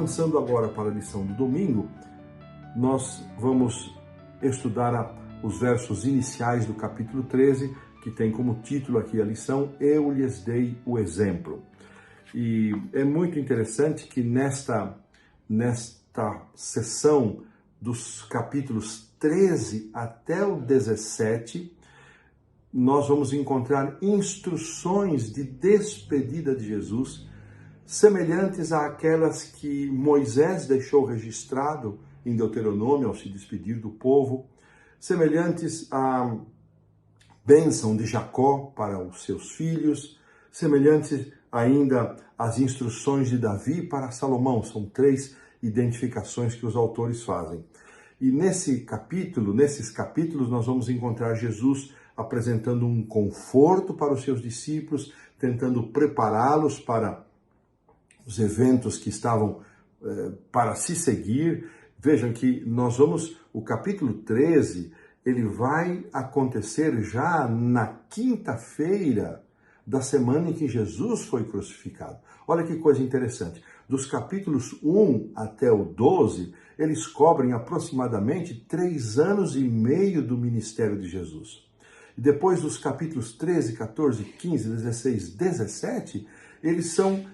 avançando agora para a lição do domingo, nós vamos estudar os versos iniciais do capítulo 13, que tem como título aqui a lição, Eu lhes dei o exemplo. E é muito interessante que nesta sessão dos capítulos 13 até o 17, nós vamos encontrar instruções de despedida de Jesus, semelhantes àquelas que Moisés deixou registrado em Deuteronômio ao se despedir do povo, semelhantes à bênção de Jacó para os seus filhos, semelhantes ainda às instruções de Davi para Salomão. São 3 identificações que os autores fazem. E nesses capítulos, nós vamos encontrar Jesus apresentando um conforto para os seus discípulos, tentando prepará-los para os eventos que estavam para se seguir. Vejam que o capítulo 13, ele vai acontecer já na quinta-feira da semana em que Jesus foi crucificado. Olha que coisa interessante. Dos capítulos 1 até o 12, eles cobrem aproximadamente 3 anos e meio do ministério de Jesus. E depois dos capítulos 13, 14, 15, 16, 17, eles são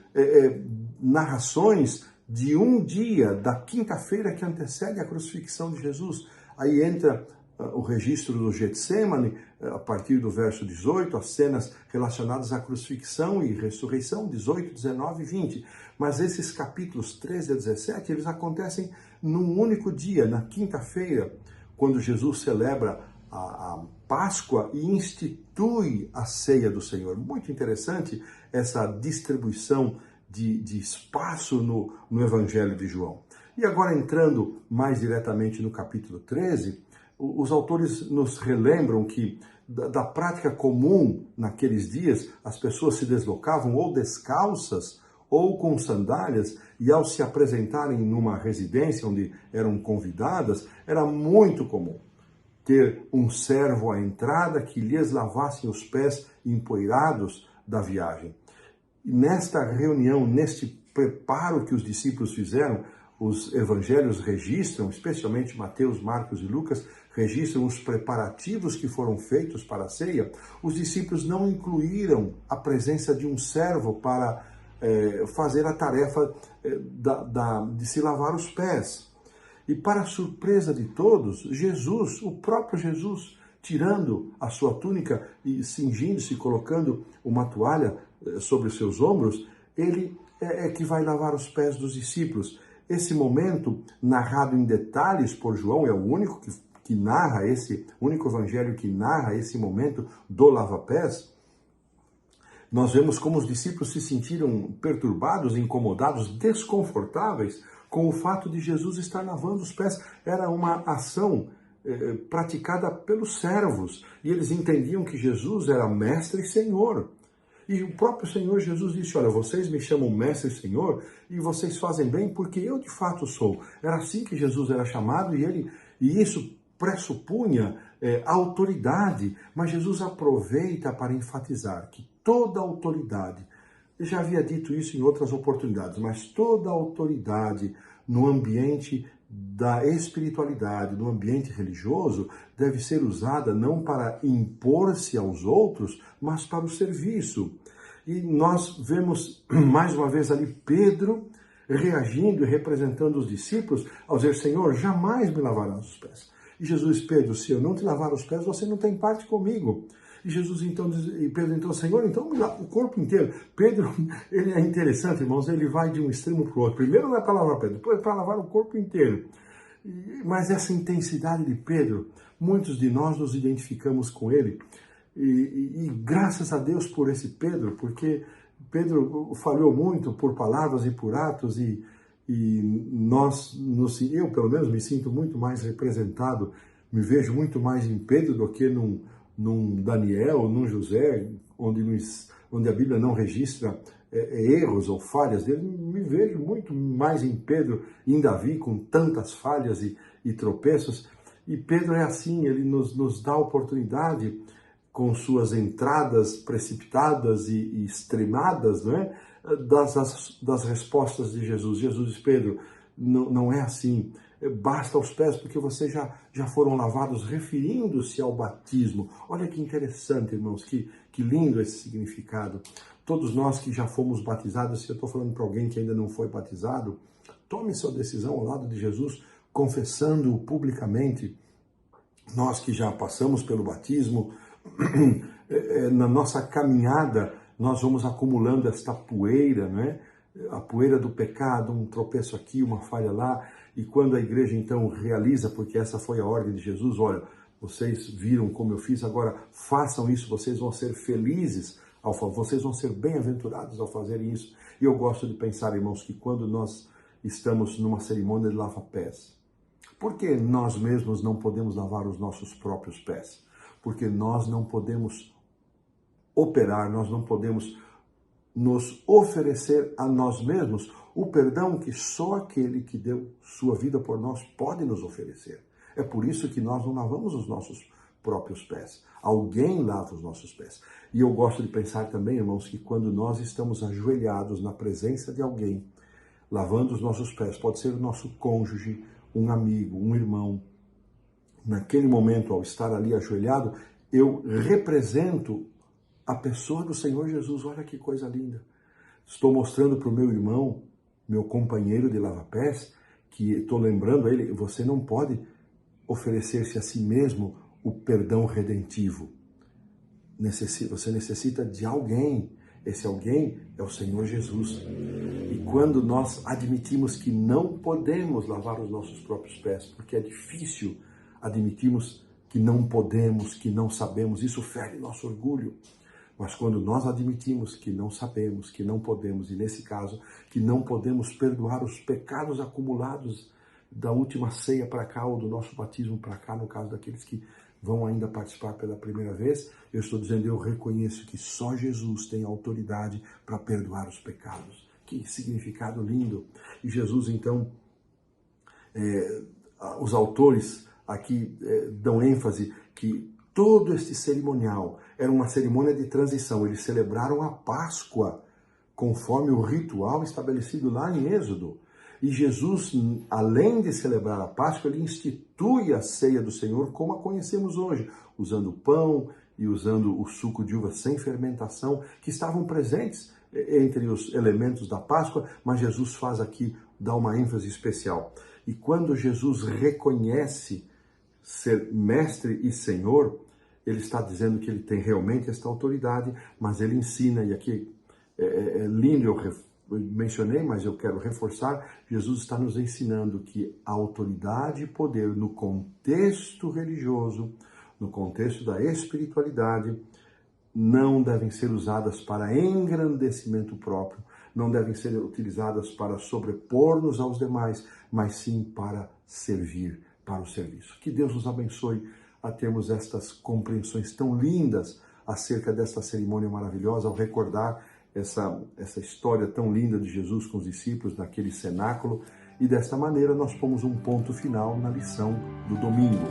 narrações de um dia, da quinta-feira que antecede a crucifixão de Jesus. Aí entra o registro do Getsêmani, a partir do verso 18, as cenas relacionadas à crucifixão e ressurreição, 18, 19 e 20. Mas esses capítulos 13 a 17, eles acontecem num único dia, na quinta-feira, quando Jesus celebra a Páscoa e institui a ceia do Senhor. Muito interessante essa distribuição de espaço no Evangelho de João. E agora entrando mais diretamente no capítulo 13, os autores nos relembram que da prática comum naqueles dias, as pessoas se deslocavam ou descalças ou com sandálias, e ao se apresentarem numa residência onde eram convidadas, era muito comum ter um servo à entrada que lhes lavasse os pés empoeirados da viagem. E nesta reunião, neste preparo que os discípulos fizeram, os evangelhos registram, especialmente Mateus, Marcos e Lucas, registram os preparativos que foram feitos para a ceia. Os discípulos não incluíram a presença de um servo para fazer a tarefa de se lavar os pés. E para surpresa de todos, Jesus, o próprio Jesus, tirando a sua túnica e cingindo-se, colocando uma toalha sobre os seus ombros, ele é que vai lavar os pés dos discípulos. Esse momento, narrado em detalhes por João, é o único que narra único evangelho que narra esse momento do lava-pés. Nós vemos como os discípulos se sentiram perturbados, incomodados, desconfortáveis com o fato de Jesus estar lavando os pés. Era uma ação praticada pelos servos, e eles entendiam que Jesus era mestre e senhor. E o próprio Senhor Jesus disse, olha, vocês me chamam mestre e senhor, e vocês fazem bem porque eu de fato sou. Era assim que Jesus era chamado, e isso pressupunha autoridade, mas Jesus aproveita para enfatizar que toda autoridade, eu já havia dito isso em outras oportunidades, mas toda autoridade no ambiente da espiritualidade, no ambiente religioso, deve ser usada não para impor-se aos outros, mas para o serviço. E nós vemos mais uma vez ali Pedro reagindo e representando os discípulos ao dizer, Senhor, jamais me lavarás os pés. E Jesus, Pedro, se eu não te lavar os pés, você não tem parte comigo. E Jesus então diz, e Pedro então, Senhor, então me lava o corpo inteiro. Pedro, ele é interessante, irmãos, ele vai de um extremo para o outro. Primeiro não é para lavar o pé, depois é para lavar o corpo inteiro. Mas essa intensidade de Pedro, muitos de nós nos identificamos com ele. E graças a Deus por esse Pedro, porque Pedro falhou muito por palavras e por atos, e eu pelo menos me sinto muito mais representado, me vejo muito mais em Pedro do que num Daniel, num José, onde a Bíblia não registra erros ou falhas dele. Me vejo muito mais em Pedro e em Davi, com tantas falhas e tropeços. E Pedro é assim, ele nos dá a oportunidade com suas entradas precipitadas e extremadas, não é? das respostas de Jesus. Jesus diz: Pedro, não é assim, basta aos pés, porque vocês já foram lavados, referindo-se ao batismo. Olha que interessante, irmãos, que lindo esse significado. Todos nós que já fomos batizados, se eu estou falando para alguém que ainda não foi batizado, tome sua decisão ao lado de Jesus, confessando-o publicamente. Nós que já passamos pelo batismo, na nossa caminhada, nós vamos acumulando esta poeira, né? A poeira do pecado, um tropeço aqui, uma falha lá, e quando a igreja então realiza, porque essa foi a ordem de Jesus: olha, vocês viram como eu fiz, agora façam isso, vocês vão ser felizes, vocês vão ser bem-aventurados ao fazerem isso. E eu gosto de pensar, irmãos, que quando nós estamos numa cerimônia de lava-pés, por que nós mesmos não podemos lavar os nossos próprios pés? Porque nós não podemos operar, nós não podemos nos oferecer a nós mesmos o perdão que só aquele que deu sua vida por nós pode nos oferecer. É por isso que nós não lavamos os nossos próprios pés. Alguém lava os nossos pés. E eu gosto de pensar também, irmãos, que quando nós estamos ajoelhados na presença de alguém, lavando os nossos pés, pode ser o nosso cônjuge, um amigo, um irmão. Naquele momento, ao estar ali ajoelhado, eu represento a pessoa do Senhor Jesus. Olha que coisa linda. Estou mostrando para o meu irmão, meu companheiro de lava-pés, que estou lembrando a ele: você não pode oferecer-se a si mesmo o perdão redentivo. Você necessita de alguém. Esse alguém é o Senhor Jesus. E quando nós admitimos que não podemos lavar os nossos próprios pés, porque é difícil admitirmos que não podemos, que não sabemos, isso fere nosso orgulho. Mas quando nós admitimos que não sabemos, que não podemos, e nesse caso, que não podemos perdoar os pecados acumulados da última ceia para cá, ou do nosso batismo para cá, no caso daqueles que vão ainda participar pela primeira vez, eu estou dizendo: eu reconheço que só Jesus tem autoridade para perdoar os pecados. Que significado lindo! E Jesus, então, os autores aqui dão ênfase que todo este cerimonial era uma cerimônia de transição. Eles celebraram a Páscoa conforme o ritual estabelecido lá em Êxodo. E Jesus, além de celebrar a Páscoa, ele institui a ceia do Senhor como a conhecemos hoje, usando o pão e usando o suco de uva sem fermentação, que estavam presentes entre os elementos da Páscoa, mas Jesus faz aqui, dá uma ênfase especial. E quando Jesus reconhece ser mestre e Senhor, ele está dizendo que ele tem realmente esta autoridade, mas ele ensina, e aqui é lindo, eu mencionei, mas eu quero reforçar: Jesus está nos ensinando que a autoridade e poder no contexto religioso, no contexto da espiritualidade, não devem ser usadas para engrandecimento próprio, não devem ser utilizadas para sobrepor-nos aos demais, mas sim para servir, para o serviço. Que Deus nos abençoe a termos estas compreensões tão lindas acerca desta cerimônia maravilhosa, ao recordar essa história tão linda de Jesus com os discípulos naquele cenáculo. E desta maneira nós pomos um ponto final na lição do domingo.